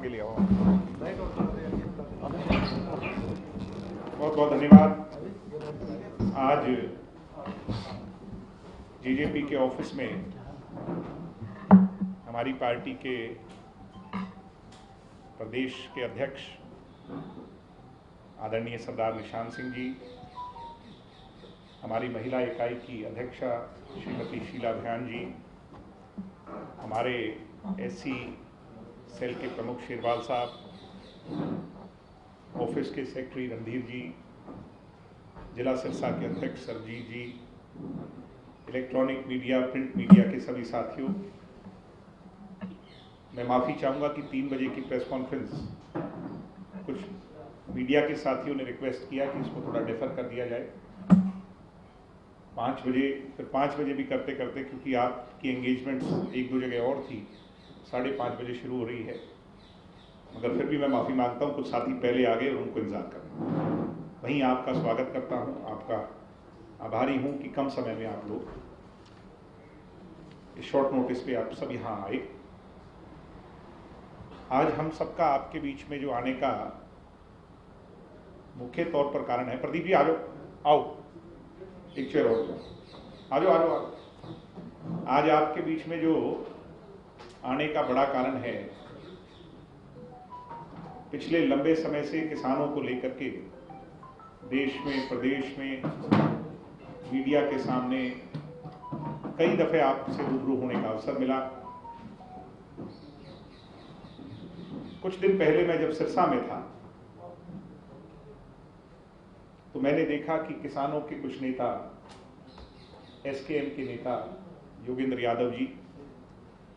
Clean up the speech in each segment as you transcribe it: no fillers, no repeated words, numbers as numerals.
आगे ले आओ। बहुत बहुत धन्यवाद। आज जेजेपी के ऑफिस में हमारी पार्टी के प्रदेश के अध्यक्ष आदरणीय सरदार निशान सिंह जी, हमारी महिला इकाई की अध्यक्षा श्रीमती शीला भयान जी, हमारे एससी सेल के प्रमुख शेरवाल साहब, ऑफिस के सेक्रेटरी रणधीर जी, जिला सिरसा के अध्यक्ष सरजीत जी, इलेक्ट्रॉनिक मीडिया, प्रिंट मीडिया के सभी साथियों, मैं माफ़ी चाहूँगा कि 3 बजे की प्रेस कॉन्फ्रेंस कुछ मीडिया के साथियों ने रिक्वेस्ट किया कि इसको थोड़ा डिफर कर दिया जाए 5 बजे, फिर 5 बजे भी करते करते, क्योंकि आपकी एंगेजमेंट्स 1-2 जगह और थी, 5:30 बजे शुरू हो रही है। मगर फिर भी मैं माफ़ी मांगता हूँ, कुछ साथी पहले आ गए और उनको इंतजार करना। वहीं आपका स्वागत करता हूँ, आपका आभारी हूँ कि कम समय में आप लोग इस शॉर्ट नोटिस पे आप सब यहाँ आए। आज हम सबका आपके बीच में जो आने का मुख्य तौर पर कारण है, प्रदीप जी आ जाओ, आओ एक चेयर और आ जाओ। आज आपके बीच में जो आने का बड़ा कारण है, पिछले लंबे समय से किसानों को लेकर के देश में, प्रदेश में, मीडिया के सामने कई दफे आपसे रूबरू होने का अवसर मिला। कुछ दिन पहले मैं जब सिरसा में था तो मैंने देखा कि किसानों के कुछ नेता, एसकेएम के नेता योगेंद्र यादव जी,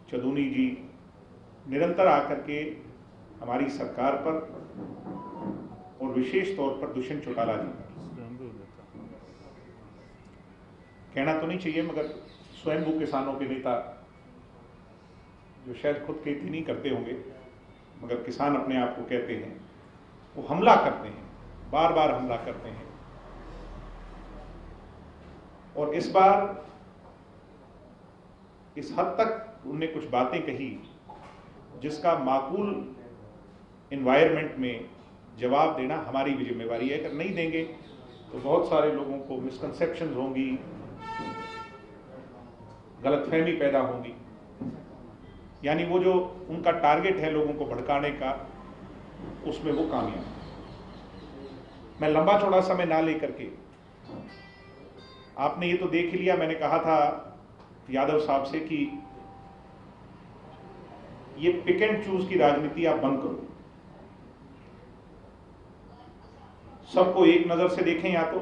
चदूनी जी, निरंतर आकर के हमारी सरकार पर और विशेष तौर पर दुष्यंत चौटाला जी पर, कहना तो नहीं चाहिए मगर स्वयंभू किसानों के नेता जो शायद खुद खेती नहीं करते होंगे मगर किसान अपने आप को कहते हैं, वो हमला करते हैं, बार बार हमला करते हैं। और इस बार इस हद तक उनने कुछ बातें कही जिसका माकूल एनवायरनमेंट में जवाब देना हमारी भी जिम्मेवारी है। अगर नहीं देंगे तो बहुत सारे लोगों को मिसकंसेप्शंस होंगी, गलतफहमी पैदा होंगी। यानी वो जो उनका टारगेट है लोगों को भड़काने का, उसमें वो कामयाब। मैं लंबा चौड़ा समय ना लेकर के, आपने ये तो देख लिया, मैंने कहा था यादव साहब से कि ये पिक एंड चूज की राजनीति आप बंद करो। सबको एक नजर से देखें, या तो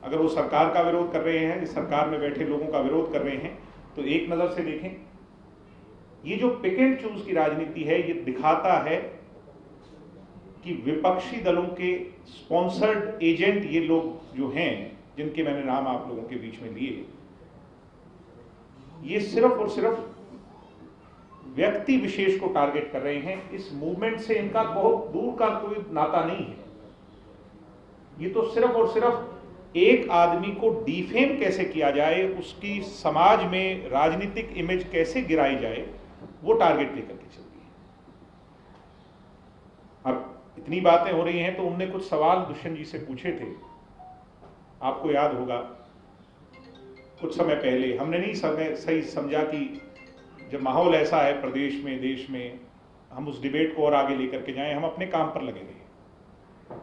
अगर वो सरकार का विरोध कर रहे हैं, सरकार में बैठे लोगों का विरोध कर रहे हैं, तो एक नजर से देखें। ये जो पिक एंड चूज की राजनीति है, ये दिखाता है कि विपक्षी दलों के स्पॉन्सर्ड एजेंट ये लोग जो हैं, जिनके मैंने नाम आप लोगों के बीच में लिए, ये सिर्फ और सिर्फ व्यक्ति विशेष को टारगेट कर रहे हैं। इस मूवमेंट से इनका बहुत दूर का कोई नाता नहीं है। ये तो सिर्फ और सिर्फ एक आदमी को डिफेम कैसे किया जाए, उसकी समाज में राजनीतिक इमेज कैसे गिराई जाए, वो टारगेट लेकर के चल रही है। अब इतनी बातें हो रही हैं तो उनने कुछ सवाल दुष्यंत जी से पूछे थे, आपको याद होगा। कुछ समय पहले हमने नहीं सही समझा कि जब माहौल ऐसा है प्रदेश में, देश में, हम उस डिबेट को और आगे लेकर के जाएं, हम अपने काम पर लगे रहे।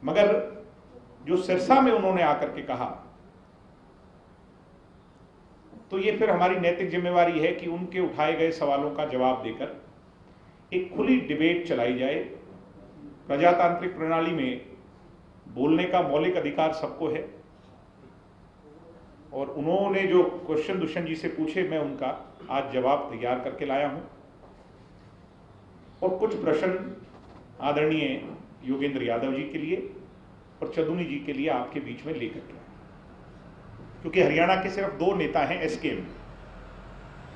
मगर जो सिरसा में उन्होंने आकर के कहा, तो ये फिर हमारी नैतिक जिम्मेवारी है कि उनके उठाए गए सवालों का जवाब देकर एक खुली डिबेट चलाई जाए। प्रजातांत्रिक प्रणाली में बोलने का मौलिक अधिकार सबको है, और उन्होंने जो क्वेश्चन दुष्यंत जी से पूछे, मैं उनका आज जवाब तैयार करके लाया हूं। और कुछ प्रश्न आदरणीय योगेंद्र यादव जी के लिए और चदूनी जी के लिए आपके बीच में लेकर के, क्योंकि हरियाणा के सिर्फ 2 नेता हैं एसकेएम,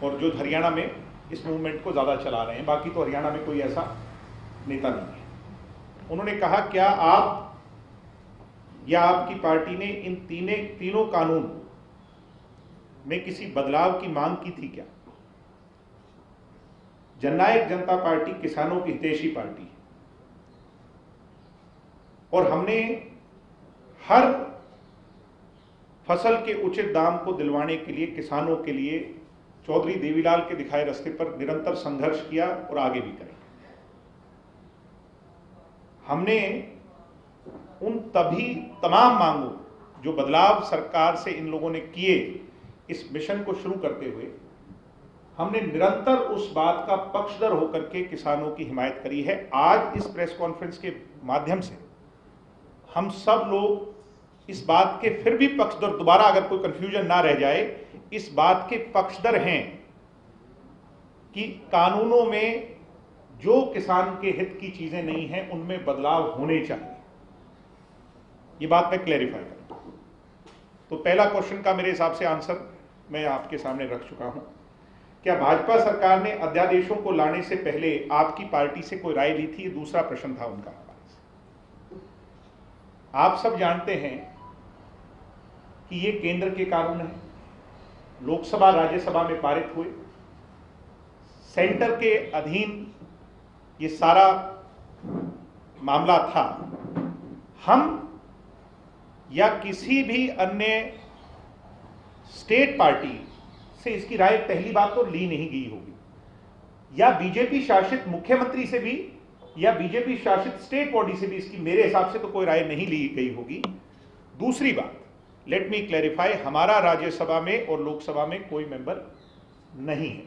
और जो हरियाणा में इस मूवमेंट को ज्यादा चला रहे हैं, बाकी तो हरियाणा में कोई ऐसा नेता नहीं है। उन्होंने कहा, क्या आप या आपकी पार्टी ने इन तीनों कानून में किसी बदलाव की मांग की थी क्या? जननायक जनता पार्टी किसानों की हितैषी पार्टी है और हमने हर फसल के उचित दाम को दिलवाने के लिए किसानों के लिए चौधरी देवीलाल के दिखाए रास्ते पर निरंतर संघर्ष किया और आगे भी करेंगे। हमने उन तमाम मांगों जो बदलाव सरकार से इन लोगों ने किए इस मिशन को शुरू करते हुए हमने निरंतर उस बात का पक्षधर होकर के किसानों की हिमायत करी है। आज इस प्रेस कॉन्फ्रेंस के माध्यम से हम सब लोग इस बात के फिर भी पक्षधर, दोबारा अगर कोई कंफ्यूजन ना रह जाए, इस बात के पक्षधर हैं कि कानूनों में जो किसान के हित की चीजें नहीं हैं उनमें बदलाव होने चाहिए। ये बात मैं क्लैरिफाई करता हूं। तो पहला क्वेश्चन का मेरे हिसाब से आंसर मैं आपके सामने रख चुका हूं। क्या भाजपा सरकार ने अध्यादेशों को लाने से पहले आपकी पार्टी से कोई राय ली थी? दूसरा प्रश्न था उनका। आप सब जानते हैं कि ये केंद्र के कानून हैं, लोकसभा राज्यसभा में पारित हुए, सेंटर के अधीन ये सारा मामला था। हम या किसी भी अन्य स्टेट पार्टी से इसकी राय पहली बात तो ली नहीं गई होगी, या बीजेपी शासित मुख्यमंत्री से भी या बीजेपी शासित स्टेट बॉडी से भी इसकी मेरे हिसाब से तो कोई राय नहीं ली गई होगी। दूसरी बात, लेट मी क्लैरिफाई, हमारा राज्यसभा में और लोकसभा में कोई मेंबर नहीं है,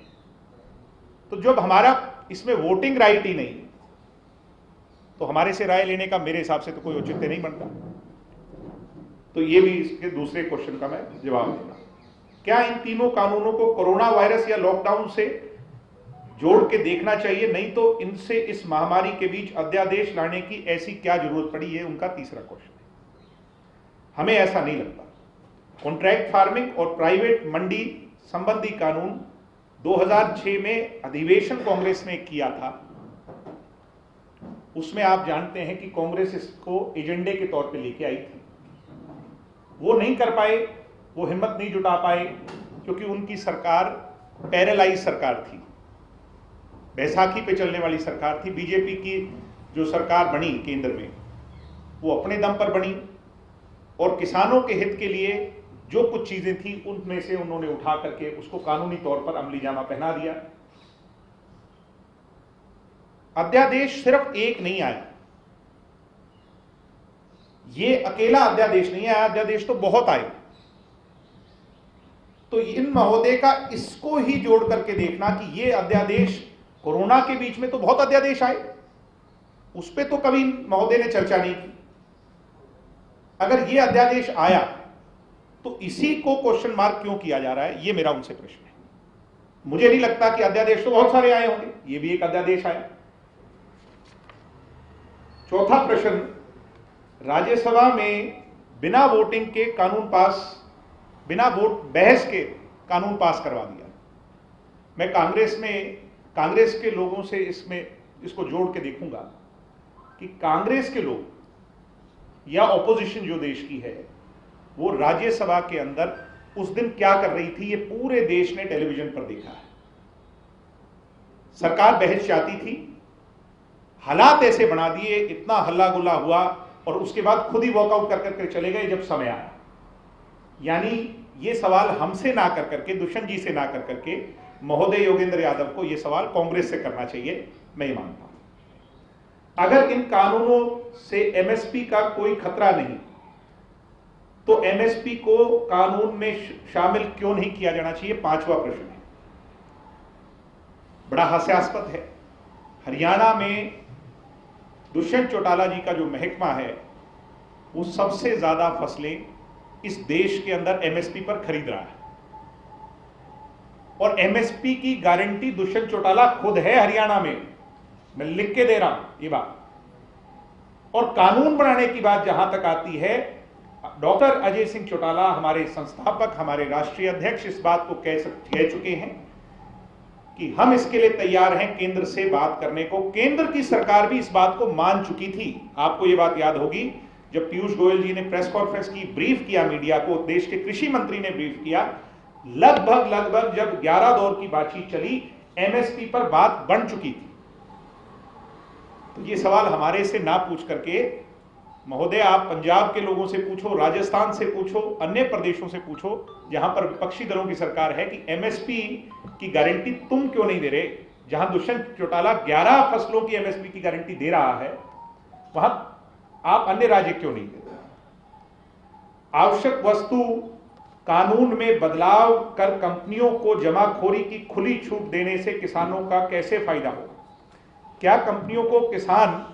तो जब हमारा इसमें वोटिंग राइट ही नहीं है तो हमारे से राय लेने का मेरे हिसाब से तो कोई औचित्य नहीं बनता। तो ये भी इसके दूसरे क्वेश्चन का मैं जवाब देना। क्या इन तीनों कानूनों को कोरोना वायरस या लॉकडाउन से जोड़ के देखना चाहिए? नहीं तो इनसे इस महामारी के बीच अध्यादेश लाने की ऐसी क्या जरूरत पड़ी? है उनका तीसरा क्वेश्चन है। हमें ऐसा नहीं लगता। कॉन्ट्रैक्ट फार्मिंग और प्राइवेट मंडी संबंधी कानून 2006 में अधिवेशन कांग्रेस ने किया था, उसमें आप जानते हैं कि कांग्रेस इसको एजेंडे के तौर पे लेके आई थी। वो नहीं कर पाए, वो हिम्मत नहीं जुटा पाए क्योंकि उनकी सरकार पैरालाइज सरकार थी, बैसाखी पे चलने वाली सरकार थी। बीजेपी की जो सरकार बनी केंद्र में वो अपने दम पर बनी और किसानों के हित के लिए जो कुछ चीजें थी उनमें से उन्होंने उठा करके उसको कानूनी तौर पर अमली जामा पहना दिया। अध्यादेश सिर्फ एक नहीं आया, ये अकेला अध्यादेश नहीं आया, अध्यादेश तो बहुत आए। तो इन महोदय का इसको ही जोड़ करके देखना कि ये अध्यादेश, कोरोना के बीच में तो बहुत अध्यादेश आए, उस पर तो कभी महोदय ने चर्चा नहीं की। अगर ये अध्यादेश आया तो इसी को क्वेश्चन मार्क क्यों किया जा रहा है, ये मेरा उनसे प्रश्न है। मुझे नहीं लगता कि अध्यादेश तो बहुत सारे आए होंगे, ये भी एक अध्यादेश आया। चौथा प्रश्न, राज्यसभा में बिना वोटिंग के कानून पास, बिना वोट बहस के कानून पास करवा दिया। मैं कांग्रेस के लोगों से इसको जोड़ के देखूंगा कि कांग्रेस के लोग या ऑपोजिशन जो देश की है वो राज्यसभा के अंदर उस दिन क्या कर रही थी, ये पूरे देश ने टेलीविजन पर देखा है। सरकार बहस चाहती थी, हालात ऐसे बना दिए, इतना हल्ला गुल्ला हुआ और उसके बाद खुद ही वॉकआउट कर करके चले गए जब समय आया। यानी ये सवाल हमसे ना कर करके, दुष्यंत जी से ना कर करके महोदय योगेंद्र यादव को ये सवाल कांग्रेस से करना चाहिए, मैं ये मानता हूं। अगर इन कानूनों से एमएसपी का कोई खतरा नहीं तो एमएसपी को कानून में शामिल क्यों नहीं किया जाना चाहिए? पांचवा प्रश्न है, बड़ा हास्यास्पद है। हरियाणा में दुष्यंत चौटाला जी का जो महकमा है वो सबसे ज्यादा फसलें इस देश के अंदर एमएसपी पर खरीद रहा है और एमएसपी की गारंटी दुष्यंत चौटाला खुद है हरियाणा में, मैं लिख के दे रहा हूं ये बात। और कानून बनाने की बात जहां तक आती है, डॉक्टर अजय सिंह चौटाला हमारे संस्थापक, हमारे राष्ट्रीय अध्यक्ष इस बात को कह चुके हैं कि हम इसके लिए तैयार हैं केंद्र से बात करने को। केंद्र की सरकार भी इस बात को मान चुकी थी। आपको ये बात याद होगी जब पीयूष गोयल जी ने प्रेस कॉन्फ्रेंस की, ब्रीफ किया मीडिया को, देश के कृषि मंत्री ने ब्रीफ किया, लगभग जब 11 दौर की बातचीत चली, एमएसपी पर बात बन चुकी थी। तो ये सवाल हमारे से ना पूछ करके महोदय आप पंजाब के लोगों से पूछो, राजस्थान से पूछो, अन्य प्रदेशों से पूछो जहां पर विपक्षी दलों की सरकार है कि एमएसपी की गारंटी तुम क्यों नहीं दे रहे। जहां दुष्यंत चौटाला 11 फसलों की एमएसपी की गारंटी दे रहा है वहां आप अन्य राज्य क्यों नहीं दे रहे। आवश्यक वस्तु कानून में बदलाव कर कंपनियों को जमाखोरी की खुली छूट देने से किसानों का कैसे फायदा होगा। क्या कंपनियों को किसान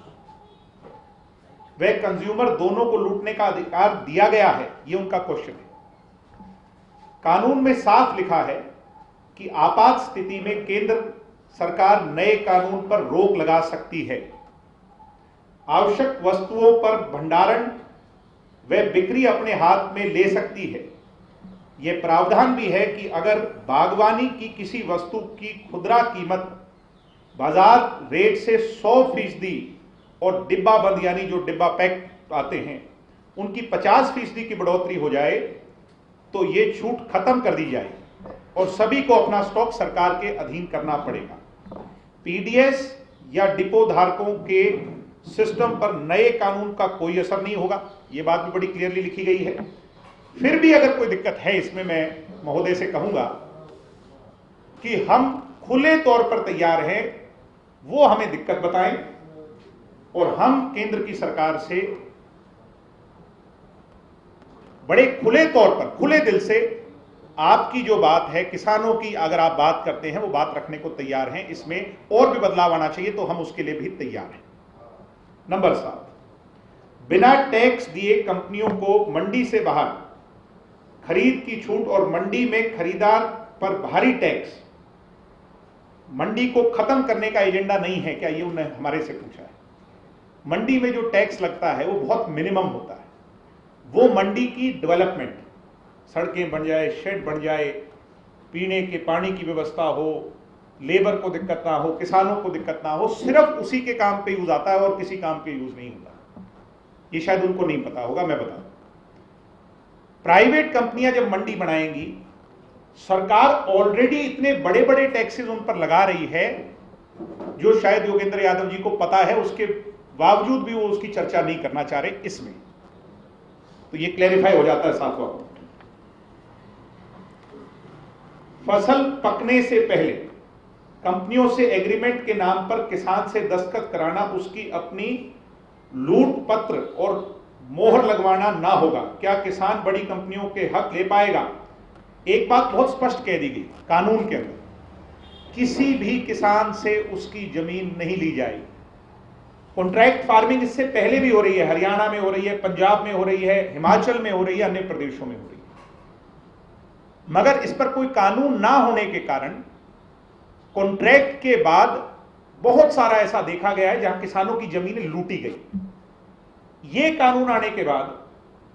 व कंज्यूमर दोनों को लूटने का अधिकार दिया गया है, यह उनका क्वेश्चन है। कानून में साफ लिखा है कि आपात स्थिति में केंद्र सरकार नए कानून पर रोक लगा सकती है। आवश्यक वस्तुओं पर भंडारण व बिक्री अपने हाथ में ले सकती है। यह प्रावधान भी है कि अगर बागवानी की किसी वस्तु की खुदरा कीमत बाजार रेट से 100% और डिब्बा बंद यानी जो डिब्बा पैक आते हैं उनकी 50% की बढ़ोतरी हो जाए तो ये छूट खत्म कर दी जाए और सभी को अपना स्टॉक सरकार के अधीन करना पड़ेगा। पीडीएस या डिपो धारकों के सिस्टम पर नए कानून का कोई असर नहीं होगा। ये बात भी बड़ी क्लियरली लिखी गई है। फिर भी अगर कोई दिक्कत है इसमें, मैं महोदय से कहूंगा कि हम खुले तौर पर तैयार हैं, वो हमें दिक्कत बताएं और हम केंद्र की सरकार से बड़े खुले तौर पर, खुले दिल से आपकी जो बात है किसानों की अगर आप बात करते हैं वो बात रखने को तैयार हैं। इसमें और भी बदलाव आना चाहिए तो हम उसके लिए भी तैयार हैं। नंबर 7, बिना टैक्स दिए कंपनियों को मंडी से बाहर खरीद की छूट और मंडी में खरीदार पर भारी टैक्स, मंडी को खत्म करने का एजेंडा नहीं है क्या, ये उन्होंने हमारे से पूछा है। मंडी में जो टैक्स लगता है वो बहुत मिनिमम होता है। वो मंडी की डेवलपमेंट, सड़कें बन जाए, शेड बन जाए, पीने के पानी की व्यवस्था हो, लेबर को दिक्कत ना हो, किसानों को दिक्कत ना हो, सिर्फ उसी के काम पे यूज आता है और किसी काम पे यूज नहीं होता। ये शायद उनको नहीं पता होगा, मैं बता दूं। प्राइवेट कंपनियां जब मंडी बनाएंगी, सरकार ऑलरेडी इतने बड़े बड़े टैक्सेस उन पर लगा रही है जो शायद योगेंद्र यादव जी को पता है, उसके बावजूद भी वो उसकी चर्चा नहीं करना चाह रहे इसमें। तो ये क्लैरिफाई हो जाता है 7वां पॉइंट। फसल पकने से पहले कंपनियों से एग्रीमेंट के नाम पर किसान से दस्तखत कराना, उसकी अपनी लूट पत्र और मोहर लगवाना ना होगा। क्या किसान बड़ी कंपनियों के हक ले पाएगा। एक बात बहुत स्पष्ट कह दी गई कानून के अंदर, किसी भी किसान से उसकी जमीन नहीं ली जाएगी। कॉन्ट्रैक्ट फार्मिंग इससे पहले भी हो रही है, हरियाणा में हो रही है, पंजाब में हो रही है, हिमाचल में हो रही है, अन्य प्रदेशों में हो रही है। मगर इस पर कोई कानून ना होने के कारण कॉन्ट्रैक्ट के बाद बहुत सारा ऐसा देखा गया है जहां किसानों की जमीनें लूटी गई। यह कानून आने के बाद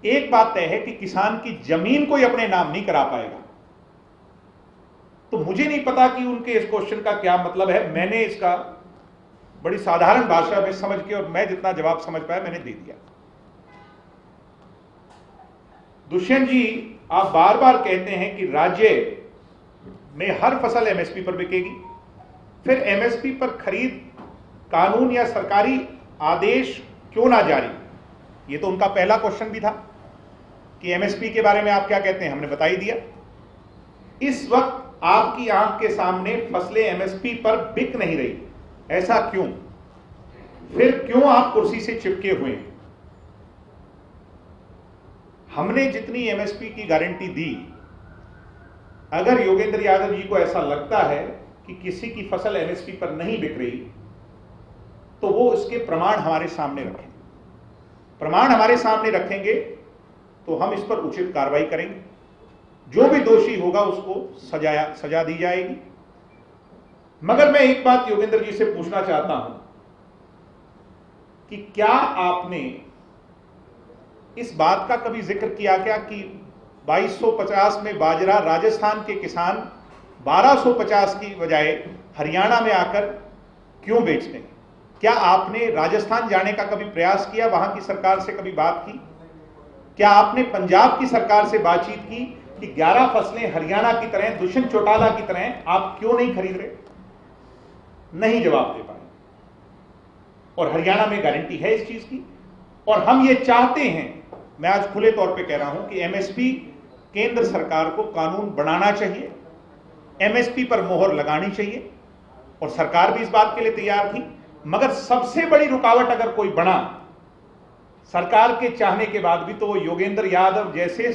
एक बात तय है कि किसान की जमीन कोई अपने नाम नहीं करा पाएगा। तो मुझे नहीं पता कि उनके इस क्वेश्चन का क्या मतलब है। मैंने इसका बड़ी साधारण भाषा में समझ के, और मैं जितना जवाब समझ पाया मैंने दे दिया। दुष्यंत जी, आप बार बार कहते हैं कि राज्य में हर फसल एमएसपी पर बिकेगी, फिर एमएसपी पर खरीद कानून या सरकारी आदेश क्यों ना जारी। ये तो उनका पहला क्वेश्चन भी था कि एमएसपी के बारे में आप क्या कहते हैं, हमने बता ही दिया। इस वक्त आपकी आंख के सामने फसलें एमएसपी पर बिक नहीं रही, ऐसा क्यों। फिर क्यों आप कुर्सी से चिपके हुए हैं। हमने जितनी एमएसपी की गारंटी दी, अगर योगेंद्र यादव जी को ऐसा लगता है कि किसी की फसल एमएसपी पर नहीं बिक रही, तो वो इसके प्रमाण हमारे सामने रखें। प्रमाण हमारे सामने रखेंगे तो हम इस पर उचित कार्रवाई करेंगे। जो भी दोषी होगा उसको सजा दी जाएगी। मगर मैं एक बात योगेंद्र जी से पूछना चाहता हूं कि क्या आपने इस बात का कभी जिक्र किया क्या कि 2250 में बाजरा राजस्थान के किसान 1250 की बजाय हरियाणा में आकर क्यों बेचते हैं। क्या आपने राजस्थान जाने का कभी प्रयास किया, वहां की सरकार से कभी बात की। क्या आपने पंजाब की सरकार से बातचीत की कि 11 फसलें हरियाणा की तरह, दुष्यंत चौटाला की तरह आप क्यों नहीं खरीद रहे। नहीं जवाब दे पाए। और हरियाणा में गारंटी है इस चीज की, और हम ये चाहते हैं, मैं आज खुले तौर पे कह रहा हूं कि एमएसपी केंद्र सरकार को कानून बनाना चाहिए, एमएसपी पर मोहर लगानी चाहिए, और सरकार भी इस बात के लिए तैयार थी। मगर सबसे बड़ी रुकावट अगर कोई बना सरकार के चाहने के बाद भी, तो वो योगेंद्र यादव जैसे,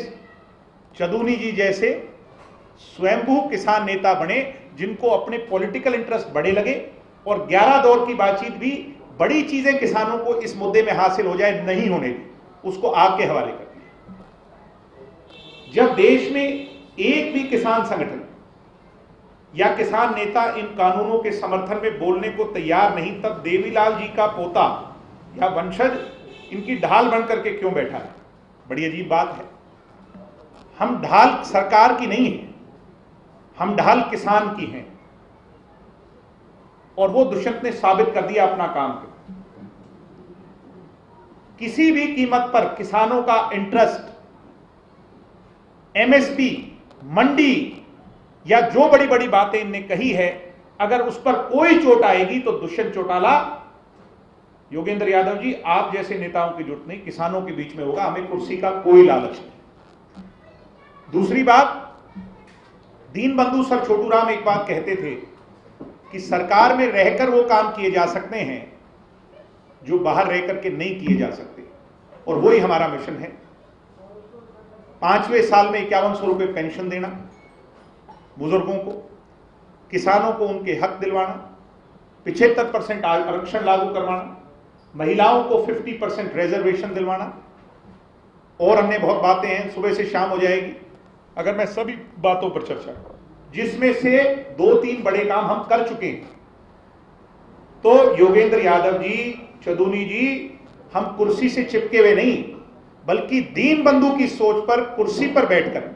चदूनी जी जैसे स्वयंभू किसान नेता बने, जिनको अपने पॉलिटिकल इंटरेस्ट बड़े लगे और 11 दौर की बातचीत भी बड़ी चीजें किसानों को इस मुद्दे में हासिल हो जाए नहीं होने दी, उसको आग के हवाले कर दिया। जब देश में एक भी किसान संगठन या किसान नेता इन कानूनों के समर्थन में बोलने को तैयार नहीं, तब देवीलाल जी का पोता या वंशज इनकी ढाल बन करके क्यों बैठा है? बड़ी अजीब बात है। हम ढाल सरकार की नहीं है, हम ढाल किसान की हैं, और वो दुष्यंत ने साबित कर दिया अपना काम पे। किसी भी कीमत पर किसानों का इंटरेस्ट, एमएसपी, मंडी या जो बड़ी बड़ी बातें इनने कही है, अगर उस पर कोई चोट आएगी तो दुष्यंत चौटाला, योगेंद्र यादव जी, आप जैसे नेताओं की जरूरत नहीं, किसानों के बीच में होगा। हमें कुर्सी का कोई लालच नहीं। दूसरी बात, दीनबंधु सर छोटूराम एक बात कहते थे कि सरकार में रहकर वो काम किए जा सकते हैं जो बाहर रहकर के नहीं किए जा सकते, और वही हमारा मिशन है। 5वें साल में 5100 रुपये पेंशन देना बुजुर्गों को, किसानों को उनके हक दिलवाना, 75% आरक्षण लागू करवाना, महिलाओं को 50% रिजर्वेशन दिलवाना, और अन्य बहुत बातें हैं, सुबह से शाम हो जाएगी अगर मैं सभी बातों पर चर्चा करूं, जिसमें से 2-3 बड़े काम हम कर चुके हैं। तो योगेंद्र यादव जी, चदूनी जी, हम कुर्सी से चिपके हुए नहीं, बल्कि दीनबंधु की सोच पर कुर्सी पर बैठकर,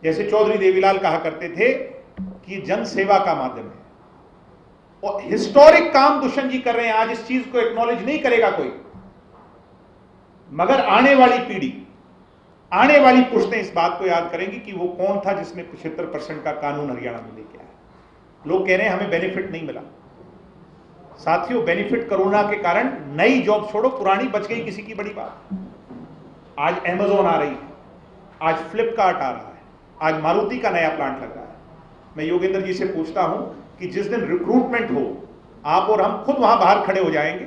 जैसे चौधरी देवीलाल कहा करते थे कि जन सेवा का माध्यम है, और हिस्टोरिक काम दुष्यंत जी कर रहे हैं। आज इस चीज को एक्नॉलेज नहीं करेगा कोई, मगर आने वाली पीढ़ी, आने वाली पुश्तें इस बात को याद करेंगी कि वो कौन था जिसने 75% का कानून हरियाणा में लेके आया। लोग कह रहे हैं हमें बेनिफिट नहीं मिला। साथियों, बेनिफिट कोरोना के कारण, नई जॉब छोड़ो, पुरानी बच गई, किसी की बड़ी बात। आज अमेज़न आ रही है, आज फ्लिपकार्ट आ रहा है, आज मारुति का नया प्लांट लग रहा है। मैं योगेंद्र जी से पूछता हूं कि जिस दिन रिक्रूटमेंट हो, आप और हम खुद वहां बाहर खड़े हो जाएंगे।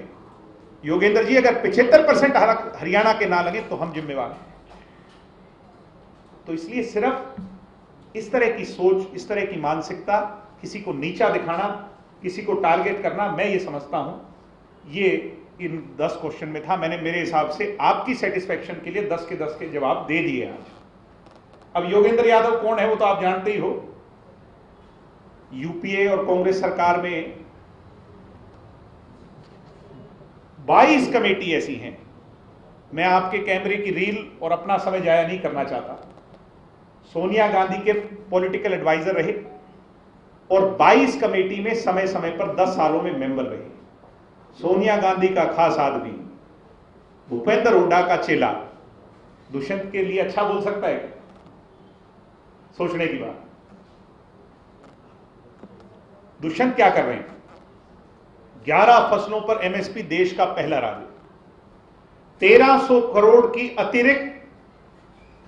योगेंद्र जी, अगर 75% हरियाणा के ना लगे तो हम जिम्मेवार हैं। तो इसलिए सिर्फ इस तरह की सोच, इस तरह की मानसिकता, किसी को नीचा दिखाना, किसी को टारगेट करना, मैं ये समझता हूं ये इन 10 क्वेश्चन में था। मैंने मेरे हिसाब से आपकी सेटिस्फेक्शन के लिए 10 के 10 के जवाब दे दिए आज। अब योगेंद्र यादव कौन है वो तो आप जानते ही हो। यूपीए और कांग्रेस सरकार में 22 कमेटी ऐसी हैं। मैं आपके कैमरे की रील और अपना समय जाया नहीं करना चाहता। सोनिया गांधी के पॉलिटिकल एडवाइजर रहे और 22 कमेटी में समय समय पर 10 सालों में मेंबर रहे। सोनिया गांधी का खास आदमी, भूपेंद्र हुड्डा का चेला, दुष्यंत के लिए अच्छा बोल सकता है? सोचने की बात। दुष्यंत क्या कर रहे हैं? 11 फसलों पर एमएसपी देश का पहला राज्य, 1300 करोड़ की अतिरिक्त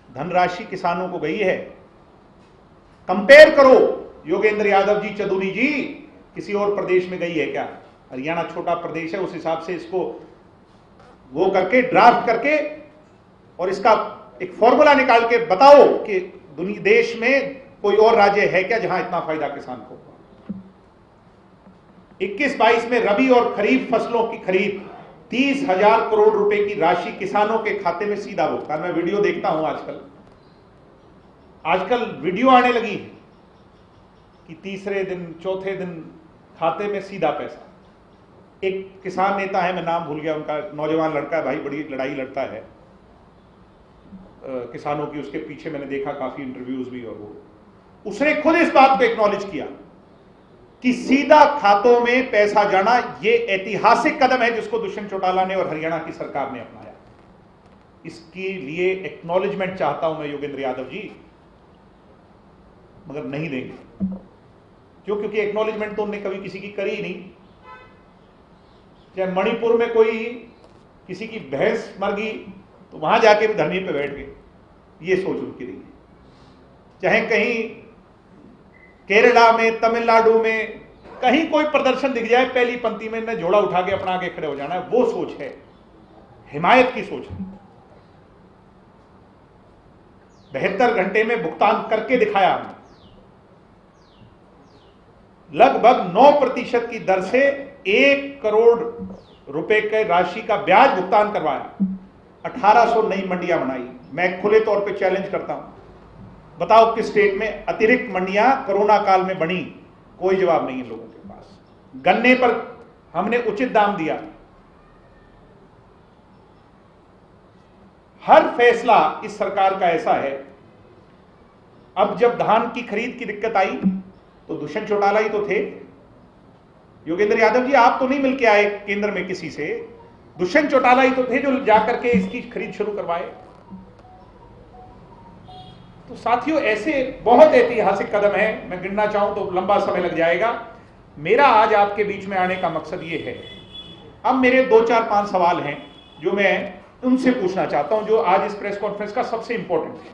धनराशि किसानों को गई है। कंपेयर करो योगेंद्र यादव जी, चदूनी जी, किसी और प्रदेश में गई है क्या? हरियाणा छोटा प्रदेश है, उस हिसाब से इसको वो करके ड्राफ्ट करके और इसका एक फॉर्मूला निकाल के बताओ कि दुनिया देश में कोई और राज्य है क्या जहां इतना फायदा किसान को। 21-22 में रबी और खरीफ फसलों की खरीद 30,000 करोड़ रुपए की राशि किसानों के खाते में सीधा भुगतान। मैं वीडियो देखता हूं आजकल वीडियो आने लगी कि तीसरे दिन, चौथे दिन खाते में सीधा पैसा। एक किसान नेता है, मैं नाम भूल गया उनका, नौजवान लड़का है भाई, बड़ी लड़ाई लड़ता है किसानों की। उसके पीछे मैंने देखा काफी इंटरव्यूज भी, और वो उसने खुद इस बात को एक्नॉलेज किया कि सीधा खातों में पैसा जाना ये ऐतिहासिक कदम है जिसको दुष्यंत चौटाला ने और हरियाणा की सरकार ने अपनाया। इसके लिए एक्नॉलेजमेंट चाहता हूं मैं योगेंद्र यादव जी, मगर नहीं देंगे। जो क्योंकि एक्नॉलेजमेंट तो उनने कभी किसी की करी ही नहीं। चाहे मणिपुर में कोई किसी की भैंस मर गई तो वहां जाके भी धरने पे बैठ गए, ये सोच उनकी रही है। चाहे कहीं केरला में, तमिलनाडु में कहीं कोई प्रदर्शन दिख जाए, पहली पंक्ति में ने झोला उठा के अपना आगे खड़े हो जाना है, वो सोच है, हिमायत की सोच है। 72 घंटे में भुगतान करके दिखाया हमने, लगभग 9% की दर से 1 करोड़ रुपए के राशि का ब्याज भुगतान करवाया। 1800 नई मंडियां बनाई। मैं खुले तौर पे चैलेंज करता हूं, बताओ किस स्टेट में अतिरिक्त मंडियां कोरोना काल में बनी? कोई जवाब नहीं है लोगों के पास। गन्ने पर हमने उचित दाम दिया। हर फैसला इस सरकार का ऐसा है। अब जब धान की खरीद की दिक्कत आई तो दुष्यंत चौटाला ही तो थे। योगेंद्र यादव जी आप तो नहीं मिलके आए केंद्र में किसी से, दुष्यंत चौटाला ही तो थे जो जाकर के इसकी खरीद शुरू करवाए। तो साथियों ऐसे बहुत ऐतिहासिक कदम है, मैं गिनना चाहूं तो लंबा समय लग जाएगा। मेरा आज आपके बीच में आने का मकसद ये है, अब मेरे 2, 4, 5 सवाल हैं जो मैं उनसे पूछना चाहता हूं, जो आज इस प्रेस कॉन्फ्रेंस का सबसे इंपॉर्टेंट है।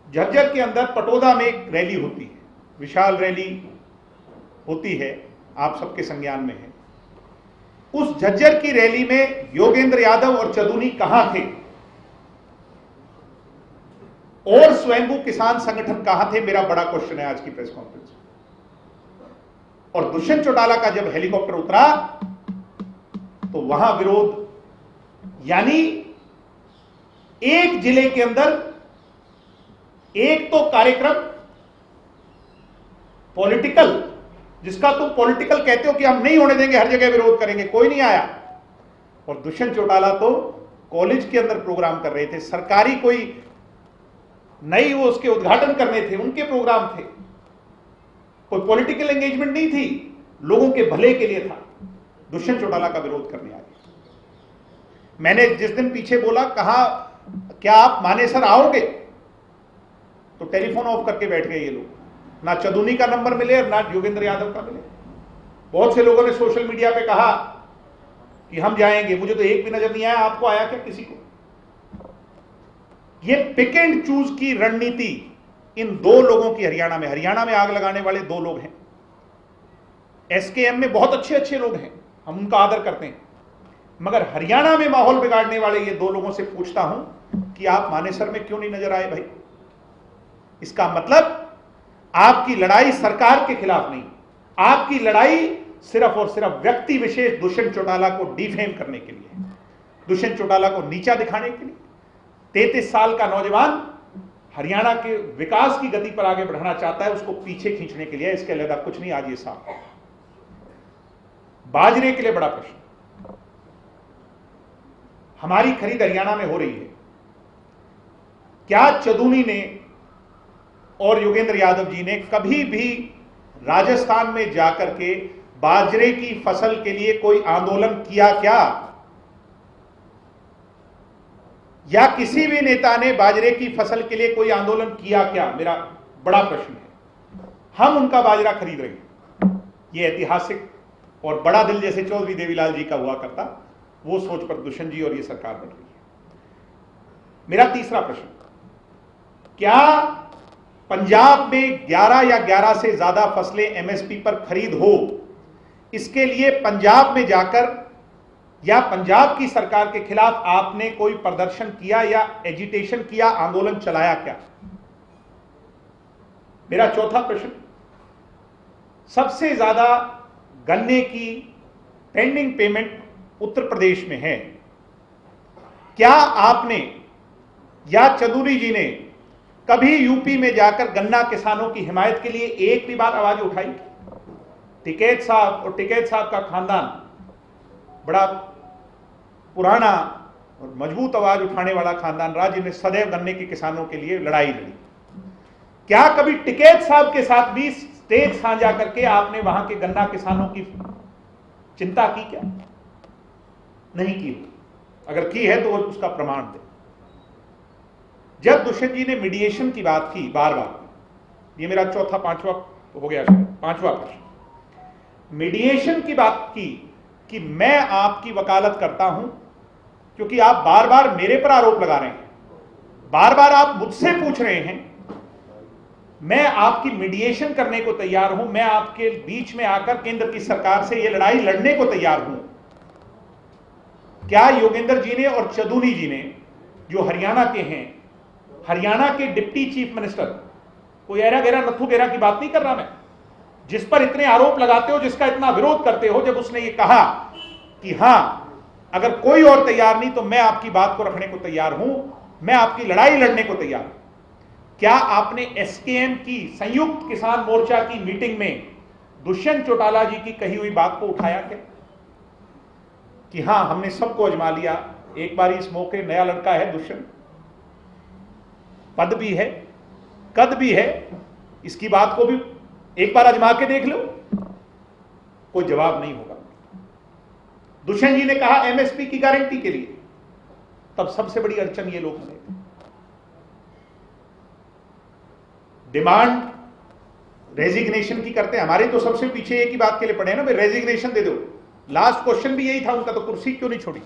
झज्जर के अंदर पटोदा में एक रैली होती है, विशाल रैली होती है, आप सबके संज्ञान में है। उस झज्जर की रैली में योगेंद्र यादव और चदुनी कहां थे? और स्वयंभू किसान संगठन कहां थे? मेरा बड़ा क्वेश्चन है आज की प्रेस कॉन्फ्रेंस। और दुष्यंत चौटाला का जब हेलीकॉप्टर उतरा तो वहां विरोध, यानी एक जिले के अंदर एक तो कार्यक्रम पॉलिटिकल, जिसका तुम पॉलिटिकल कहते हो कि हम नहीं होने देंगे, हर जगह विरोध करेंगे, कोई नहीं आया। और दुष्यंत चौटाला तो कॉलेज के अंदर प्रोग्राम कर रहे थे, सरकारी कोई नई वो उसके उद्घाटन करने थे, उनके प्रोग्राम थे, कोई पॉलिटिकल एंगेजमेंट नहीं थी, लोगों के भले के लिए था। दुष्यंत चौटाला का विरोध करने आए। मैंने जिस दिन पीछे बोला, कहा क्या आप मानेसर आओगे, तो टेलीफोन ऑफ करके बैठ गए ये लोग। ना चदुनी का नंबर मिले और ना योगेंद्र यादव का मिले। बहुत से लोगों ने सोशल मीडिया पे कहा कि हम जाएंगे, मुझे तो एक भी नजर नहीं आया। आपको आया क्या किसी को? ये पिक एंड चूज की रणनीति इन 2 लोगों की हरियाणा में आग लगाने वाले 2 लोग हैं। एसकेएम में बहुत अच्छे अच्छे लोग हैं, हम उनका आदर करते हैं, मगर हरियाणा में माहौल बिगाड़ने वाले ये 2 लोगों से पूछता हूं कि आप मानेसर में क्यों नहीं नजर आए भाई? इसका मतलब आपकी लड़ाई सरकार के खिलाफ नहीं, आपकी लड़ाई सिर्फ और सिर्फ व्यक्ति विशेष दुष्यंत चौटाला को डिफेम करने के लिए, दुष्यंत चौटाला को नीचा दिखाने के लिए। 33 साल का नौजवान हरियाणा के विकास की गति पर आगे बढ़ना चाहता है, उसको पीछे खींचने के लिए, इसके अलावा कुछ नहीं। आज ये साफ है। बाजरे के लिए बड़ा प्रश्न, हमारी खरीद हरियाणा में हो रही है। क्या चदुनी ने और योगेंद्र यादव जी ने कभी भी राजस्थान में जाकर के बाजरे की फसल के लिए कोई आंदोलन किया क्या? या किसी भी नेता ने बाजरे की फसल के लिए कोई आंदोलन किया क्या? मेरा बड़ा प्रश्न है। हम उनका बाजरा खरीद रहे हैं। यह ऐतिहासिक और बड़ा दिल जैसे चौधरी देवीलाल जी का हुआ करता, वो सोच पर दुष्यंत जी और ये सरकार बढ़ रही है। मेरा तीसरा प्रश्न, क्या पंजाब में 11 या 11 से ज्यादा फसलें एमएसपी पर खरीद हो, इसके लिए पंजाब में जाकर या पंजाब की सरकार के खिलाफ आपने कोई प्रदर्शन किया या एजिटेशन किया, आंदोलन चलाया क्या? मेरा चौथा प्रश्न, सबसे ज्यादा गन्ने की पेंडिंग पेमेंट उत्तर प्रदेश में है। क्या आपने या चौधरी जी ने कभी यूपी में जाकर गन्ना किसानों की हिमायत के लिए एक भी बार आवाज उठाई? टिकैत साहब और टिकैत साहब का खानदान बड़ा पुराना और मजबूत आवाज उठाने वाला खानदान रहा, जिन्हें सदैव गन्ने के किसानों के लिए लड़ाई लड़ी। क्या कभी टिकैत साहब के साथ भी स्टेज साझा करके आपने वहां के गन्ना किसानों की चिंता की क्या? नहीं की। अगर की है तो उसका प्रमाण दे। जब दुष्यंत जी ने मीडिएशन की बात की बार बार, ये मेरा चौथा पांचवा हो गया, शायद पांचवा प्रश्न। मीडिएशन की बात की कि मैं आपकी वकालत करता हूं क्योंकि आप बार बार मेरे पर आरोप लगा रहे हैं, बार बार आप मुझसे पूछ रहे हैं, मैं आपकी मीडिएशन करने को तैयार हूं, मैं आपके बीच में आकर केंद्र की सरकार से यह लड़ाई लड़ने को तैयार हूं। क्या योगेंद्र जी ने और चौधरी जी ने, जो हरियाणा के हैं, हरियाणा के डिप्टी चीफ मिनिस्टर, कोई एरा गेरा नथु गेरा की बात नहीं कर रहा मैं, जिस पर इतने आरोप लगाते हो, जिसका इतना विरोध करते हो, जब उसने ये कहा कि हां अगर कोई और तैयार नहीं तो मैं आपकी बात को रखने को तैयार हूं, मैं आपकी लड़ाई लड़ने को तैयार हूं, क्या आपने एसकेएम की संयुक्त किसान मोर्चा की मीटिंग में दुष्यंत चौटाला जी की कही हुई बात को उठाया क्या कि हां हमने सबको अजमा लिया, एक बार इस मौके नया लड़का है दुष्यंत, पद भी है कद भी है, इसकी बात को भी एक बार अजमा के देख लो? कोई जवाब नहीं होगा। दुष्यंत जी ने कहा एमएसपी की गारंटी के लिए, तब सबसे बड़ी अड़चन ये लोग थे। डिमांड रेजिग्नेशन की करते हैं, हमारे तो सबसे पीछे एक ही बात के लिए पड़े हैं ना भाई, रेजिग्नेशन दे दो। लास्ट क्वेश्चन भी यही था उनका, तो कुर्सी क्यों नहीं छोड़ी?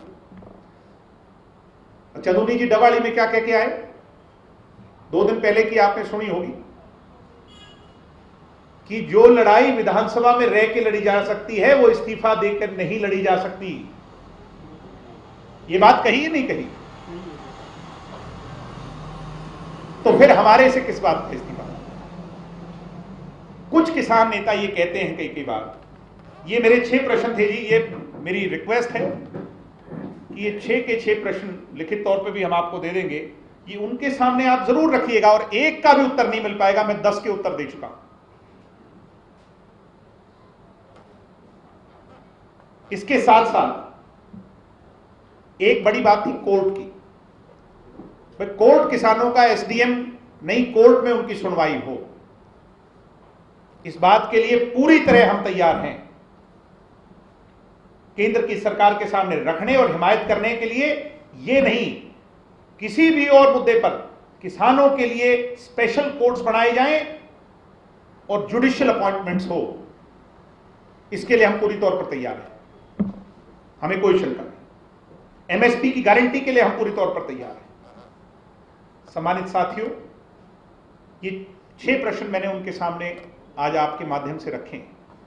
चौधरी जी डवाली में क्या कह के आए 2 दिन पहले की, आपने सुनी होगी कि जो लड़ाई विधानसभा में रह के लड़ी जा सकती है वो इस्तीफा देकर नहीं लड़ी जा सकती। ये बात कही या नहीं कही? तो फिर हमारे से किस बात का इस्तीफा? कुछ किसान नेता ये कहते हैं कई बार, ये मेरे 6 प्रश्न थे जी, ये मेरी रिक्वेस्ट है कि ये 6 के 6 प्रश्न लिखित तौर पे भी हम आपको दे देंगे, ये उनके सामने आप जरूर रखिएगा, और एक का भी उत्तर नहीं मिल पाएगा, मैं 10 के उत्तर दे चुका हूं। इसके साथ साथ एक बड़ी बात थी कोर्ट की, भाई कोर्ट किसानों का एसडीएम नहीं, कोर्ट में उनकी सुनवाई हो, इस बात के लिए पूरी तरह हम तैयार हैं। केंद्र की सरकार के सामने रखने और हिमायत करने के लिए, ये नहीं किसी भी और मुद्दे पर किसानों के लिए स्पेशल कोर्ट्स बनाए जाएं और जुडिशियल अपॉइंटमेंट्स हो, इसके लिए हम पूरी तौर पर तैयार हैं, हमें कोई शंका नहीं। एमएसपी की गारंटी के लिए हम पूरी तौर पर तैयार हैं। सम्मानित साथियों, ये 6 प्रश्न मैंने उनके सामने आज आपके माध्यम से रखे।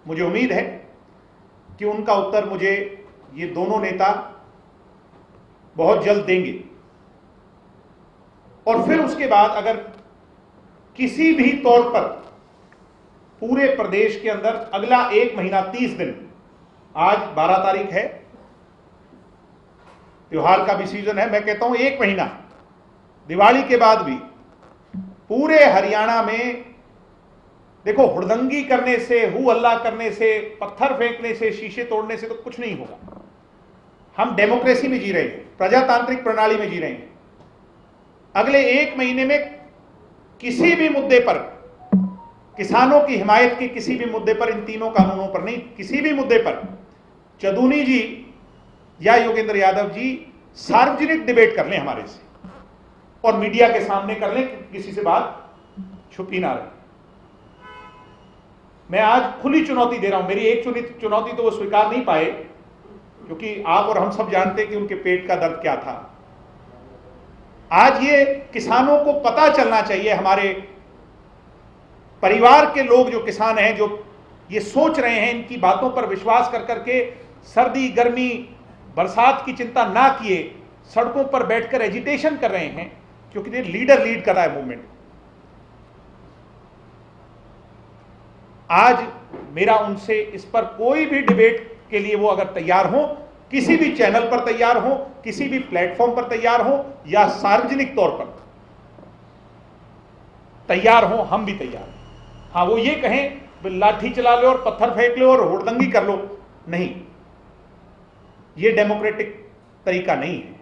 मुझे उम्मीद है कि उनका उत्तर मुझे ये दोनों नेता बहुत जल्द देंगे, और फिर उसके बाद अगर किसी भी तौर पर पूरे प्रदेश के अंदर अगला 1 महीना 30 दिन, आज 12 तारीख है, त्योहार का भी सीजन है, मैं कहता हूं 1 महीना दिवाली के बाद भी पूरे हरियाणा में, देखो हुड़दंगी करने से, हु हल्ला करने से, पत्थर फेंकने से, शीशे तोड़ने से तो कुछ नहीं होगा। हम डेमोक्रेसी में जी रहे हैं, प्रजातांत्रिक प्रणाली में जी रहे हैं। अगले 1 महीने में किसी भी मुद्दे पर, किसानों की हिमायत के किसी भी मुद्दे पर, इन तीनों कानूनों पर नहीं, किसी भी मुद्दे पर चौधरी जी या योगेंद्र यादव जी सार्वजनिक डिबेट कर लें हमारे से, और मीडिया के सामने कर लें, किसी से बात छुपी ना रहे। मैं आज खुली चुनौती दे रहा हूं, मेरी एक चुनौती तो वो स्वीकार नहीं पाए, क्योंकि आप और हम सब जानते हैं कि उनके पेट का दर्द क्या था। आज ये किसानों को पता चलना चाहिए, हमारे परिवार के लोग जो किसान हैं, जो ये सोच रहे हैं, इनकी बातों पर विश्वास कर करके सर्दी गर्मी बरसात की चिंता ना किए सड़कों पर बैठकर एजिटेशन कर रहे हैं, क्योंकि ये लीडर लीड कर रहा है मूवमेंट। आज मेरा उनसे इस पर कोई भी डिबेट के लिए वो अगर तैयार हो, किसी भी चैनल पर तैयार हो, किसी भी प्लेटफॉर्म पर तैयार हो, या सार्वजनिक तौर पर तैयार हो, हम भी तैयार हैं। हाँ, वो ये कहें लाठी चला लो और पत्थर फेंक लो और हुड़दंगी कर लो, नहीं, ये डेमोक्रेटिक तरीका नहीं है।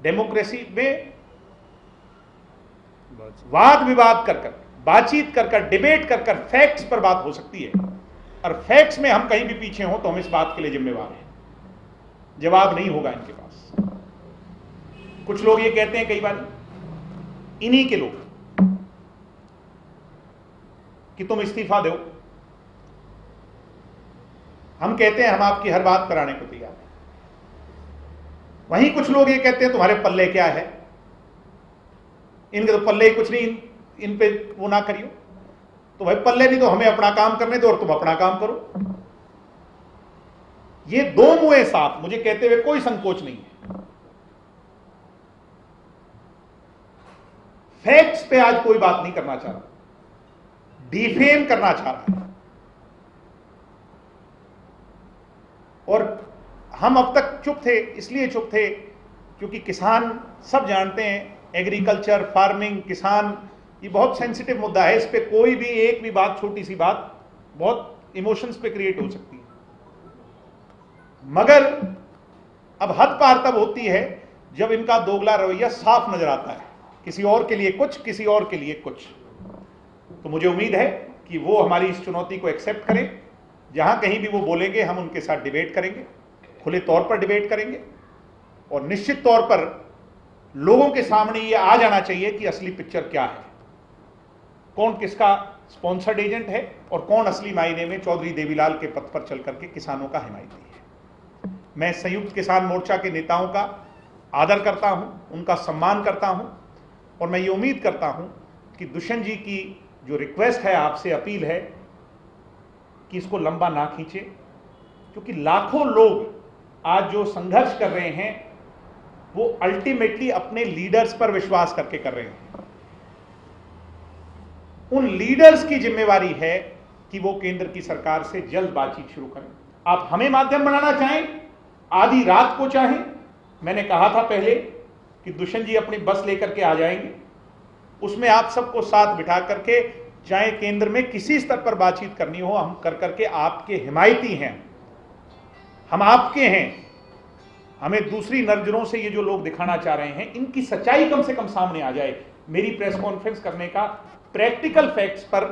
डेमोक्रेसी में वाद विवाद कर कर, बातचीत कर कर, डिबेट कर कर फैक्ट्स पर बात हो सकती है, और फैक्ट्स में हम कहीं भी पीछे हों तो हम इस बात के लिए जिम्मेवार हैं। जवाब नहीं होगा इनके पास। कुछ लोग ये कहते हैं कई बार, इन्हीं के लोग कि तुम इस्तीफा दो। हम कहते हैं हम आपकी हर बात कराने को तैयार हैं। वहीं कुछ लोग ये कहते हैं तुम्हारे पल्ले क्या है, इनके तो पल्ले ही कुछ नहीं, इन पे वो ना करियो। तो भाई पल्ले नहीं तो हमें अपना काम करने दो और तुम अपना काम करो। ये दो मुंह साफ, मुझे कहते हुए कोई संकोच नहीं है। फैक्ट्स पे आज कोई बात नहीं करना चाह रहा, डिफेम करना चाह रहा है। और हम अब तक चुप थे, इसलिए चुप थे क्योंकि किसान सब जानते हैं, एग्रीकल्चर, फार्मिंग, किसान ये बहुत सेंसिटिव मुद्दा है। इस पे कोई भी एक भी बात, छोटी सी बात बहुत इमोशंस पे क्रिएट हो सकती है। मगर अब हद पार तब होती है जब इनका दोगला रवैया साफ नजर आता है, किसी और के लिए कुछ, किसी और के लिए कुछ। तो मुझे उम्मीद है कि वो हमारी इस चुनौती को एक्सेप्ट करें। जहां कहीं भी वो बोलेंगे हम उनके साथ डिबेट करेंगे, खुले तौर पर डिबेट करेंगे। और निश्चित तौर पर लोगों के सामने ये आ जाना चाहिए कि असली पिक्चर क्या है, कौन किसका स्पॉन्सर्ड एजेंट है और कौन असली मायने में चौधरी देवीलाल के पथ पर चल करके किसानों का हिमायती है। मैं संयुक्त किसान मोर्चा के नेताओं का आदर करता हूं, उनका सम्मान करता हूं और मैं ये उम्मीद करता हूं कि दुष्यंत जी की जो रिक्वेस्ट है, आपसे अपील है कि इसको लंबा ना खींचे, क्योंकि लाखों लोग आज जो संघर्ष कर रहे हैं वो अल्टीमेटली अपने लीडर्स पर विश्वास करके कर रहे हैं। उन लीडर्स की जिम्मेवारी है कि वो केंद्र की सरकार से जल्द बातचीत शुरू करें। आप हमें माध्यम बनाना चाहें, आधी रात को चाहें, मैंने कहा था पहले कि दुष्यंत जी अपनी बस लेकर के आ जाएंगे, उसमें आप सबको साथ बिठा करके चाहे केंद्र में किसी स्तर पर बातचीत करनी हो, हम कर करके आपके हिमायती हैं, हम आपके हैं। हमें दूसरी नजरों से ये जो लोग दिखाना चाह रहे हैं, इनकी सच्चाई कम से कम सामने आ जाए। मेरी प्रेस कॉन्फ्रेंस करने का प्रैक्टिकल फैक्ट्स पर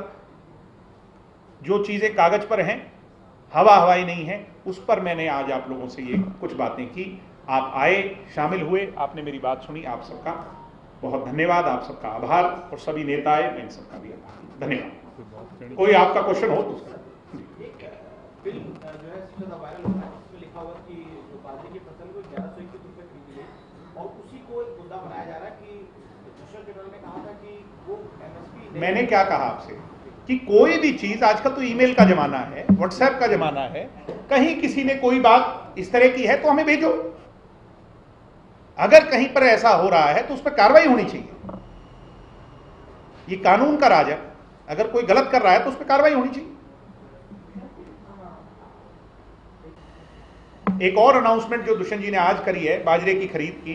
जो चीजें कागज पर हैं, हवा हवाई नहीं है, उस पर मैंने आज आप लोगों से ये कुछ बातें की। आप आए, शामिल हुए, आपने मेरी बात सुनी, आप सबका बहुत धन्यवाद, आप सबका आभार। और सभी नेता आए, मैं इन सबका भी आभार, धन्यवाद। कोई आपका क्वेश्चन हो तो बिल जो है वायरल हो रहा है, उसमें लिखा हुआ कि जो बाजरे की फसल को 1121 रुपए खरीदी गई और उसी को एक मुद्दा बनाया जा रहा है कि दुष्यंत चौटाला ने कहा था कि वो एमएसपी। मैंने क्या कहा आपसे कि कोई भी चीज, आजकल तो ईमेल का जमाना है, व्हाट्सएप का जमाना है, कहीं किसी ने कोई बात इस तरह की है तो हमें भेजो। अगर कहीं पर ऐसा हो रहा है तो उस पर कार्रवाई होनी चाहिए। ये कानून का राज है, अगर कोई गलत कर रहा है तो उस पर कार्रवाई होनी चाहिए। एक और अनाउंसमेंट जो दुष्यंत जी ने आज करी है बाजरे की खरीद की,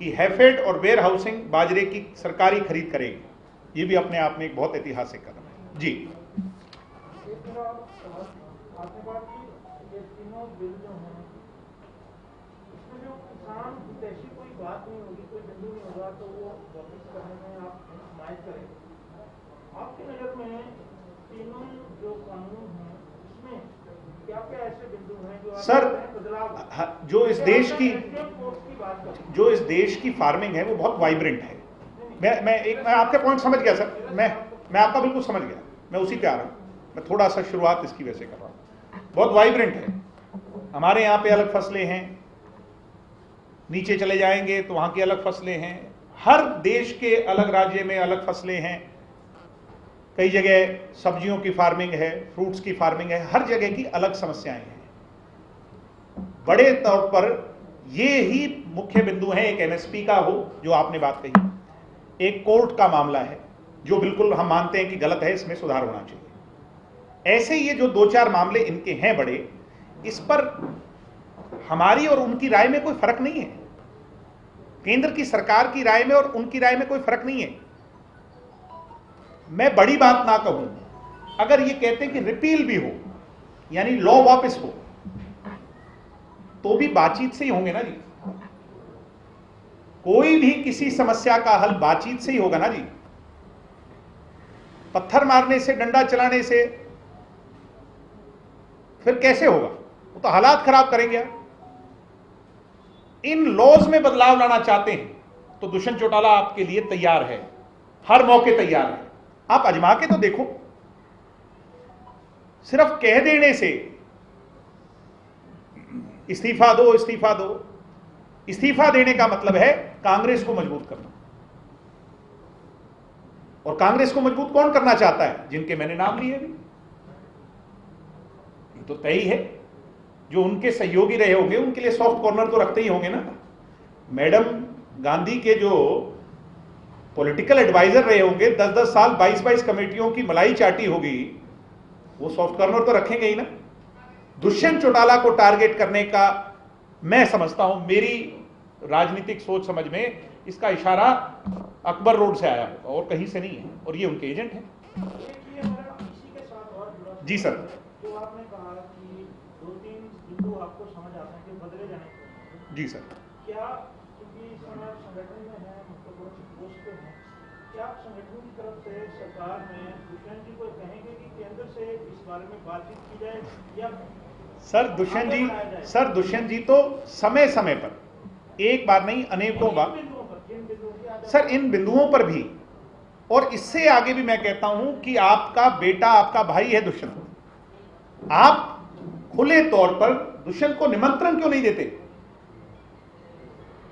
कि हैफेड और वेयर हाउसिंग बाजरे की सरकारी खरीद करेगी, ये भी अपने आप में एक बहुत ऐतिहासिक कदम है। जी बात नहीं होगी, कोई बिंदु नहीं होगा तो वो वापस करने में आप हिमायत करेंगे। आपकी नजर में तीनों जो कानून हैं उसमें क्या क्या ऐसे बिंदु हैं जो सर बदलाव जो इस देश की फार्मिंग है वो बहुत वाइब्रेंट है। मैं आपके पॉइंट समझ गया सर, मैं आपका बिल्कुल समझ गया, मैं उसी पे आ रहा हूँ। मैं थोड़ा सा शुरुआत इसकी वजह से कर रहा हूँ। बहुत वाइब्रेंट है। हमारे यहाँ पे अलग फसलें हैं, नीचे चले जाएंगे तो वहां की अलग फसलें हैं, हर देश के अलग राज्य में अलग फसलें हैं। कई जगह सब्जियों की फार्मिंग है, फ्रूट्स की फार्मिंग है, हर जगह की अलग समस्याएं हैं। बड़े तौर पर ये ही मुख्य बिंदु हैं। एक एमएसपी का हो जो आपने बात कही, एक कोर्ट का मामला है जो बिल्कुल हम मानते हैं कि गलत है, इसमें सुधार होना चाहिए। ऐसे ये जो दो चार मामले इनके हैं बड़े, इस पर हमारी और उनकी राय में कोई फर्क नहीं है। केंद्र की सरकार की राय में और उनकी राय में कोई फर्क नहीं है। मैं बड़ी बात ना कहूं, अगर ये कहते हैं कि रिपील भी हो, यानी लॉ वापस हो, तो भी बातचीत से ही होंगे ना जी। कोई भी किसी समस्या का हल बातचीत से ही होगा ना जी। पत्थर मारने से, डंडा चलाने से फिर कैसे होगा? वो तो हालात खराब करेंगे आप। इन लॉज में बदलाव लाना चाहते हैं तो दुष्यंत चौटाला आपके लिए तैयार है, हर मौके तैयार है। आप आजमा के तो देखो, सिर्फ कह देने से इस्तीफा दो इस्तीफा दो, इस्तीफा देने का मतलब है कांग्रेस को मजबूत करना। और कांग्रेस को मजबूत कौन करना चाहता है? जिनके मैंने नाम लिए अभी, ये तो तय ही है। जो उनके सहयोगी रहे होंगे उनके लिए सॉफ्ट कॉर्नर तो रखते ही होंगे ना। मैडम गांधी के जो पॉलिटिकल एडवाइजर रहे होंगे 10-10 साल 22-22 कमेटियों की मलाई चाटी होगी, वो सॉफ्ट कॉर्नर तो रखेंगे ही ना। दुष्यंत चौटाला को टारगेट करने का मैं समझता हूं, मेरी राजनीतिक सोच समझ में, इसका इशारा अकबर रोड से आया होगा और कहीं से नहीं है, और ये उनके एजेंट हैं। इसी के साथ और जुड़ा जी सर। तो आपने कहा कि 2-3 बिंदु आपको समझ आते हैं कि बदले जाने चाहिए। जी सर। क्या क्योंकि इस समय आप संगठन में हैं, मतलब पोस्ट पे हैं, क्या आप संगठन की तरफ से सरकार में दुष्यंत जी को कहेंगे कि केंद्र से इस बारे में बातचीत की जाए, या सर दुष्यंत जी तो समय समय पर, एक बार नहीं अनेकों बार सर, इन बिंदुओं पर भी, और इससे आगे भी मैं कहता हूं कि आपका बेटा आपका भाई है दुष्यंत, आप खुले तौर पर दुष्यंत को निमंत्रण क्यों नहीं देते?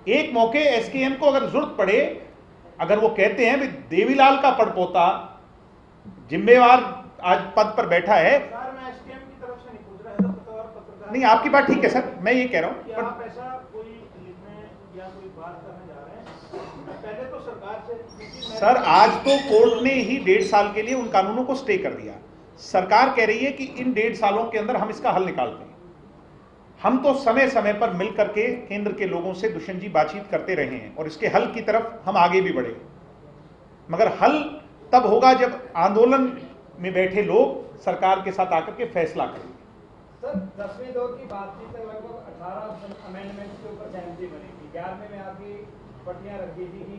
एक मौके एसकेएम को अगर जरूरत पड़े, अगर वो कहते हैं भी देवीलाल का पड़पोता जिम्मेवार आज पद पर बैठा है, नहीं आपकी बात ठीक है सर, मैं ये कह रहा हूं पर आप ऐसा कोई लिखने या कोई बात करने जा रहे हैं पहले तो सरकार से? सर आज तो कोर्ट ने ही 1.5 साल के लिए उन कानूनों को स्टे कर दिया। सरकार कह रही है कि इन 1.5 सालों के अंदर हम इसका हल निकालते हैं। हम तो समय समय पर मिल करके केंद्र के लोगों से दुष्यंत जी बातचीत करते रहे हैं और इसके हल की तरफ हम आगे भी बढ़े, मगर हल तब होगा जब आंदोलन में बैठे लोग सरकार के साथ आकर के फैसला करेंगे। सर 10वें दौर की बातचीत तक लगभग 18 अमेंडमेंट के ऊपर सहमति बनी थी। 11वें में आपकी पट्टियां रख दी थी कि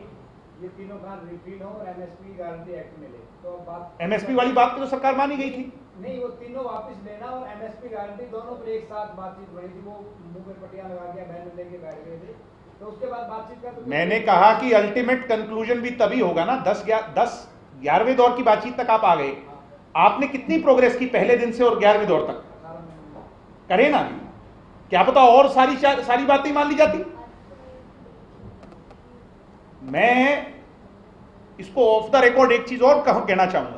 ये तीनों काम रिपील हो और एमएसपी गारंटी एक्ट मिले। तो बात एमएसपी वाली बात तो सरकार मानी गई थी, नहीं, वो तीनों वापस लेना और एमएसपी गारंटी दोनों पर एक साथ बातचीत बनी थी। वो मुंह में पट्टियां लगा के बैन लेके बैठ गए थे, तो उसके बाद बातचीत का तो मैंने कहा कि अल्टीमेट कंक्लूजन भी तभी होगा ना। 11वें दौर की बातचीत तक आप आ गए, आपने कितनी प्रोग्रेस की पहले दिन से और 11वें दौर तक? करे ना, क्या पता और सारी बातें मान ली जाती। मैं इसको ऑफ द रिकॉर्ड एक चीज और कहना चाहूंगा,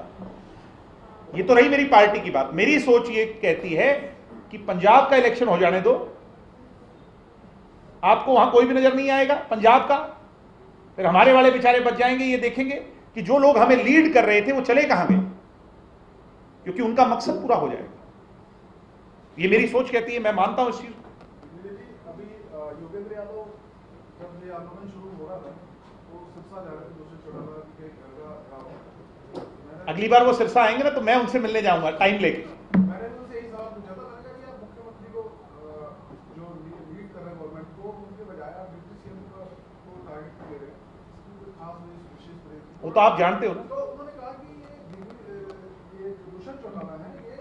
ये तो रही मेरी पार्टी की बात। मेरी सोच ये कहती है कि पंजाब का इलेक्शन हो जाने दो, आपको वहां कोई भी नजर नहीं आएगा पंजाब का, फिर हमारे वाले बेचारे बच जाएंगे। ये देखेंगे कि जो लोग हमें लीड कर रहे थे वो चले कहां गए, क्योंकि उनका मकसद पूरा हो जाएगा। ये मेरी सोच कहती है, मैं मानता हूं इस चीज को। अभी योगेंद्र यादव जब ये आंदोलन शुरू हो रहा था तो सिरसा जा रहे थे, दूसरे चौटाला के घर का गाँव। अगली बार वो सिरसा आएंगे ना तो मैं उनसे मिलने जाऊंगा टाइम लेके। मैंने उनसे यही सवाल पूछा था, मैंने कहा कि आप मुख्यमंत्री को जो लीड कर रहे हैं गवर्नमेंट को, उनके बजाय आप डिप्टी सीएम को टारगेट दे रहे हैं, इसकी कोई खास विशेष प्रेरित? वो तो आप जानते हो ना। तो उन्होंने कहा कि ये दुष्यंत चौटाला है, ये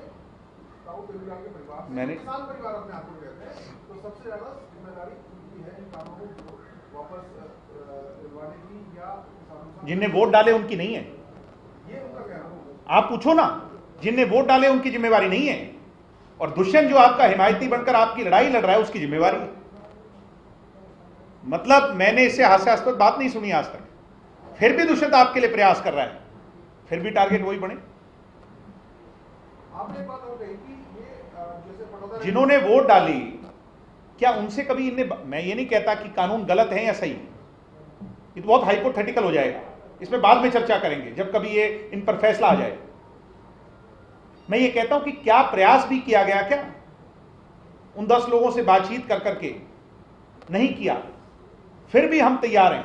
राउत देवीलाल के परिवार से, मैंने किसान परिवार अपने आप को कहते हैं, तो सबसे ज्यादा जिम्मेदारी उनकी है इन कानूनों को वापस दिलवाने की, या किसानों जिनने वोट डाले उनकी नहीं है। ये उनका कहना है। आप पूछो ना, जिनने वोट डाले उनकी जिम्मेवारी नहीं है, और दुष्यंत जो आपका हिमायती बनकर आपकी लड़ाई लड़ रहा है उसकी जिम्मेवारी है। मतलब मैंने इससे हास्यास्पद बात नहीं सुनी आज तक। फिर भी दुष्यंत आपके लिए प्रयास कर रहा है, फिर भी टारगेट वही बने। आपने एक बात और कही कि ये जैसे बड़ौदा जिन्होंने वोट डाली, क्या उनसे कभी इनने, मैं ये नहीं कहता कि कानून गलत है या सही, ये तो बहुत हाइपोथेटिकल हो जाएगा, इसमें बाद में चर्चा करेंगे जब कभी ये इन पर फैसला आ जाए। मैं ये कहता हूं कि क्या प्रयास भी किया गया, क्या उन 10 लोगों से बातचीत कर करके? नहीं किया। फिर भी हम तैयार हैं,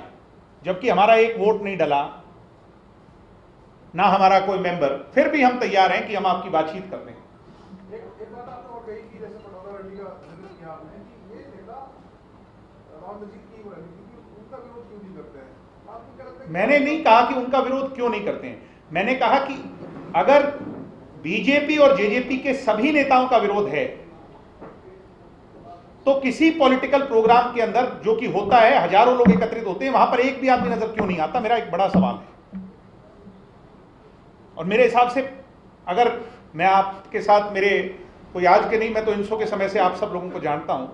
जबकि हमारा एक वोट नहीं डला ना हमारा कोई मेंबर, फिर भी हम तैयार हैं कि हम आपकी बातचीत करते हैं। एक बात आपने और कही कि जैसे बड़ौदा रंडी का जिक्र किया आपने कि ये नेता राम जी की वो रही कि उनका विरोध क्यों नहीं करते हैं? आपको क्या लगता है? मैंने नहीं कहा कि उनका विरोध क्यों नहीं करते हैं, मैंने कहा कि अगर बीजेपी और जेजेपी के सभी नेताओं का विरोध है तो किसी पॉलिटिकल प्रोग्राम के अंदर जो कि होता है, हजारों लोग एकत्रित होते हैं, वहां पर एक भी आदमी नजर क्यों नहीं आता? मेरा एक बड़ा सवाल है। और मेरे हिसाब से अगर मैं आपके साथ मेरे कोई आज के नहीं, मैं तो इनसो के समय से आप सब लोगों को जानता हूं।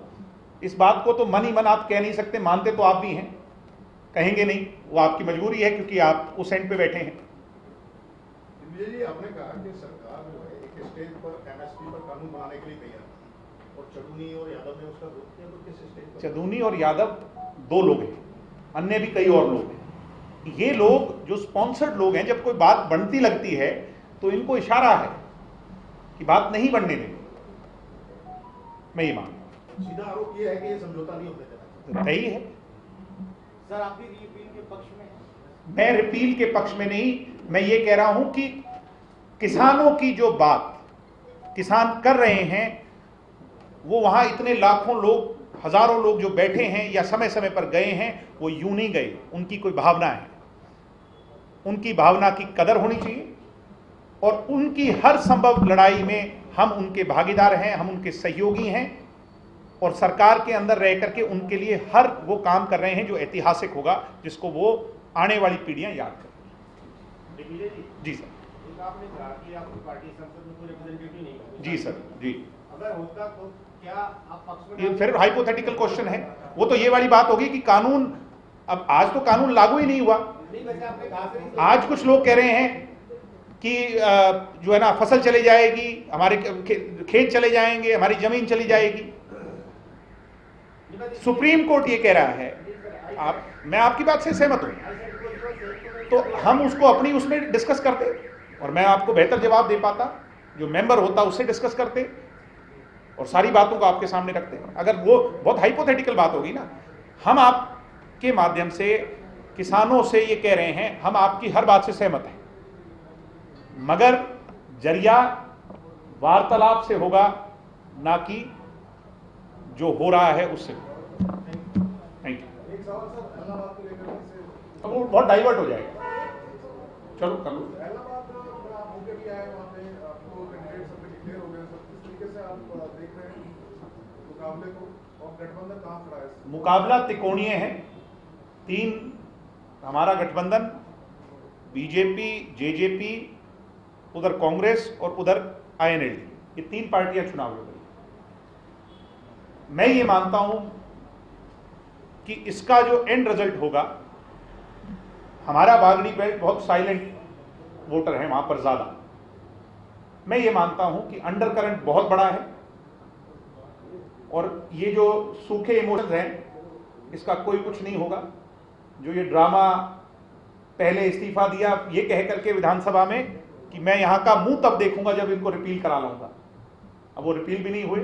इस बात को तो मन ही मन आप कह नहीं सकते, मानते तो आप भी हैं, कहेंगे नहीं, वो आपकी मजबूरी है क्योंकि आप उस एंड पे बैठे हैं। विजय जी, आपने कहा कि सरकार जो है एक स्टेज पर एमएसपी पर कानून बनाने के लिए तैयार है और चडूनी और यादव ने उसका विरोध किया, तो किस स्टेज पर? चडूनी और यादव दो लोग हैं, अन्य भी कई और लोग हैं। ये लोग जो स्पॉन्सर्ड लोग हैं, जब कोई बात बनती लगती है तो इनको इशारा है कि बात नहीं बनने देंगे। मैं ये मानता हूं, सीधा आरोप ये है कि ये समझौता नहीं होने देना। तो सही है। सर आप भी रिपील के पक्ष में हैं? मैं रिपील के पक्ष में नहीं, मैं ये कह रहा हूं कि किसानों की जो बात किसान कर रहे हैं, वो वहां इतने लाखों लोग, हजारों लोग जो बैठे हैं या समय समय पर गए हैं, वो यूं नहीं गए, उनकी कोई भावना है, उनकी भावना की कदर होनी चाहिए और उनकी हर संभव लड़ाई में हम उनके भागीदार हैं, हम उनके सहयोगी हैं और सरकार के अंदर रह करके उनके लिए हर वो काम कर रहे हैं जो ऐतिहासिक होगा, जिसको वो आने वाली पीढ़ियां याद करें। जी सर। एक आपने कहा कि आपकी पार्टी संसद में कोई रिप्रेजेंटेटिव नहीं है। जी सर। जी, अगर होता तो क्या आप पक्ष में? ये फिर हाइपोथेटिकल क्वेश्चन है, वो तो ये वाली बात होगी कि कानून, अब आज तो कानून लागू ही नहीं हुआ। नहीं, वैसे आपने कहा था आज कुछ लोग कह रहे हैं कि जो है ना, फसल चली जाएगी, हमारे खेत चले जाएंगे, हमारी जमीन चली जाएगी। सुप्रीम कोर्ट ये कह रहा है, मैं आपकी बात से सहमत हूं, तो हम उसको अपनी उसमें डिस्कस करते और मैं आपको बेहतर जवाब दे पाता, जो मेंबर होता उससे डिस्कस करते और सारी बातों को आपके सामने रखते। अगर वो बहुत हाइपोथेटिकल बात होगी ना, हम आपके माध्यम से किसानों से ये कह रहे हैं, हम आपकी हर बात से सहमत हैं, मगर जरिया वार्तालाप से होगा, ना कि जो हो रहा है उससे। Thank you. एक सवाल सर, इलाहाबाद को लेकर के अब वो बहुत डाइवर्ट हो जाएगा, चलो कर लो। इलाहाबाद में आप होके भी आए, वहाँ पे आपको कैंडिडेट सब डिक्लेयर हो गए, सब किस तरीके से आप देख रहे हैं मुकाबले को, और गठबंधन कहाँ खड़ा है? मुकाबला त्रिकोणीय है, तीन हमारा गठबंधन, बीजेपी, जेजेपी, उधर कांग्रेस और उधर आईएनएलडी, ये तीन पार्टियां चुनाव लड़ रही। मैं ये मानता हूं कि इसका जो एंड रिजल्ट होगा, हमारा बागड़ी बेल्ट बहुत साइलेंट वोटर है वहां पर ज्यादा, मैं ये मानता हूं कि अंडर करंट बहुत बड़ा है और ये जो सूखे इमोशंस हैं, इसका कोई कुछ नहीं होगा। जो ये ड्रामा, पहले इस्तीफा दिया ये कह करके विधानसभा में कि मैं यहां का मुंह तब देखूंगा जब इनको रिपील करा लाऊंगा, अब वो रिपील भी नहीं हुए।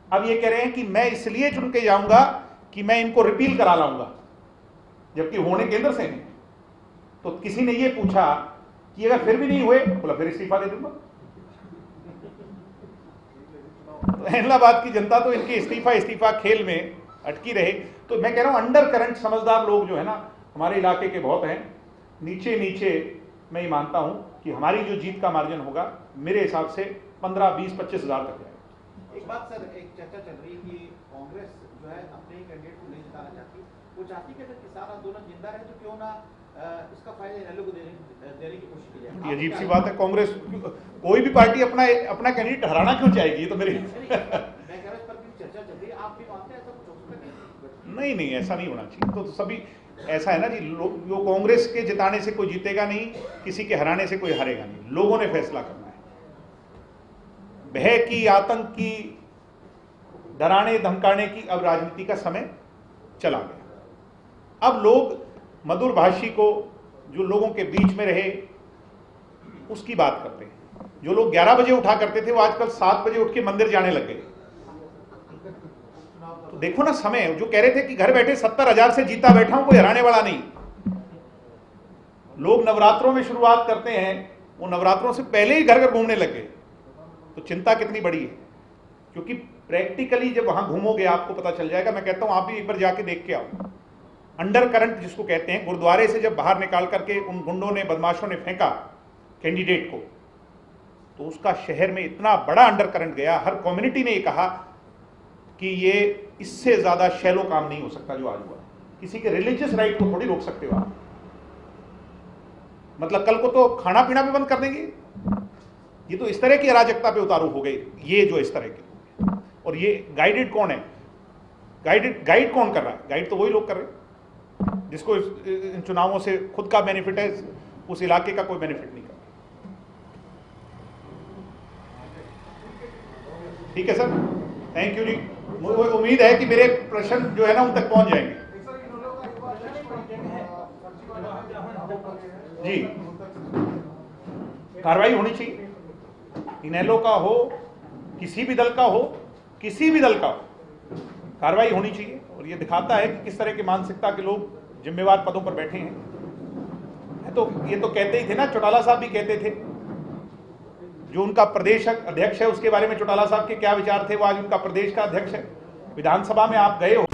अब ये कह रहे हैं कि मैं इसलिए चुन के जाऊंगा कि मैं इनको रिपील करा लाऊंगा, जबकि होने केंद्र से नहीं। तो किसी ने ये पूछा कि अगर फिर भी नहीं हुए, बोला फिर इस्तीफा दे दूंगा। तो इलाहाबाद की जनता तो इनके इस्तीफा खेल में अटकी रहे। तो मैं कह रहा हूं, अंडर करंट समझदार लोग जो है ना हमारे इलाके के बहुत हैं। नीचे नीचे मैं ये मानता हूं कि हमारी जो जीत का मार्जिन होगा, मेरे हिसाब से 15, 20, 25 हजार तक जाएगा। एक बात सर, एक चर्चा चल रही है कि कांग्रेस जो है अपने ही कैंडिडेट को नहीं जिताना चाहती, वो चाहती कि अगर किसान आंदोलन जिंदा रहे तो क्यों ना इसका फायदा इनेलो को देने की कोशिश की जाए। ये अजीब सी बात है, कांग्रेस कोई भी पार्टी अपना कैंडिडेट हराना क्यों चाहेगी? ये तो मेरे मैं कह रहा हूं इस पर भी चर्चा चल रही है, आप भी मानते हैं ऐसा कुछ हो सकता है? नहीं, ऐसा नहीं होना चाहिए। तो सभी ऐसा है ना जी, जो कांग्रेस के जिताने से कोई जीतेगा नहीं, किसी के हराने से कोई हारेगा नहीं। लोगों ने फैसला करना है। भय की, आतंक की, डराने धमकाने की अब राजनीति का समय चला गया। अब लोग मधुर भाषी को, जो लोगों के बीच में रहे, उसकी बात करते हैं। जो लोग 11 बजे उठा करते थे, वो आजकल 7 बजे उठ के मंदिर जाने लग गए। तो देखो ना समय, जो कह रहे थे कि घर बैठे 70,000 से जीता बैठा हूं, कोई हराने वाला नहीं। लोग नवरात्रों में शुरुआत करते हैं, वो नवरात्रों से पहले ही घर घर घूमने लग गए। तो चिंता कितनी बड़ी है, क्योंकि प्रैक्टिकली जब वहां घूमोगे आपको पता चल जाएगा। मैं कहता हूं आप भी एक बार जाके देख के आओ। अंडर करंट जिसको कहते हैं, गुरुद्वारे से जब बाहर निकाल करके उन गुंडों ने, बदमाशों ने फेंका कैंडिडेट को, तो उसका शहर में इतना बड़ा अंडर करंट गया। हर कम्युनिटी ने ये कहा कि ये इससे ज्यादा शैलो काम नहीं हो सकता जो आज हुआ। किसी के रिलीजियस राइट को थोड़ी रोक सकते हो आप। मतलब कल को तो खाना पीना भी बंद कर देंगे। ये तो इस तरह की अराजकता पे उतारू हो गए, ये जो इस तरह के। और ये गाइडेड कौन है? गाइड कौन कर रहा है? गाइड तो वही लोग कर रहे हैं जिसको इन चुनावों से खुद का बेनिफिट है, उस इलाके का कोई बेनिफिट नहीं कर रहा। ठीक है सर, थैंक यू जी। मुझे उम्मीद है कि मेरे प्रश्न जो है ना उन तक पहुंच जाएंगे। जी, कार्रवाई होनी चाहिए, इनेलो का हो, किसी भी दल का हो, किसी भी दल का हो, कार्रवाई होनी चाहिए। और ये दिखाता है कि किस तरह की मानसिकता के लोग जिम्मेवार पदों पर बैठे हैं। तो ये तो कहते ही थे ना, चौटाला साहब भी कहते थे, जो उनका प्रदेश अध्यक्ष है उसके बारे में चौटाला साहब के क्या विचार थे, वो आज उनका प्रदेश का अध्यक्ष है। विधानसभा में आप गए हो,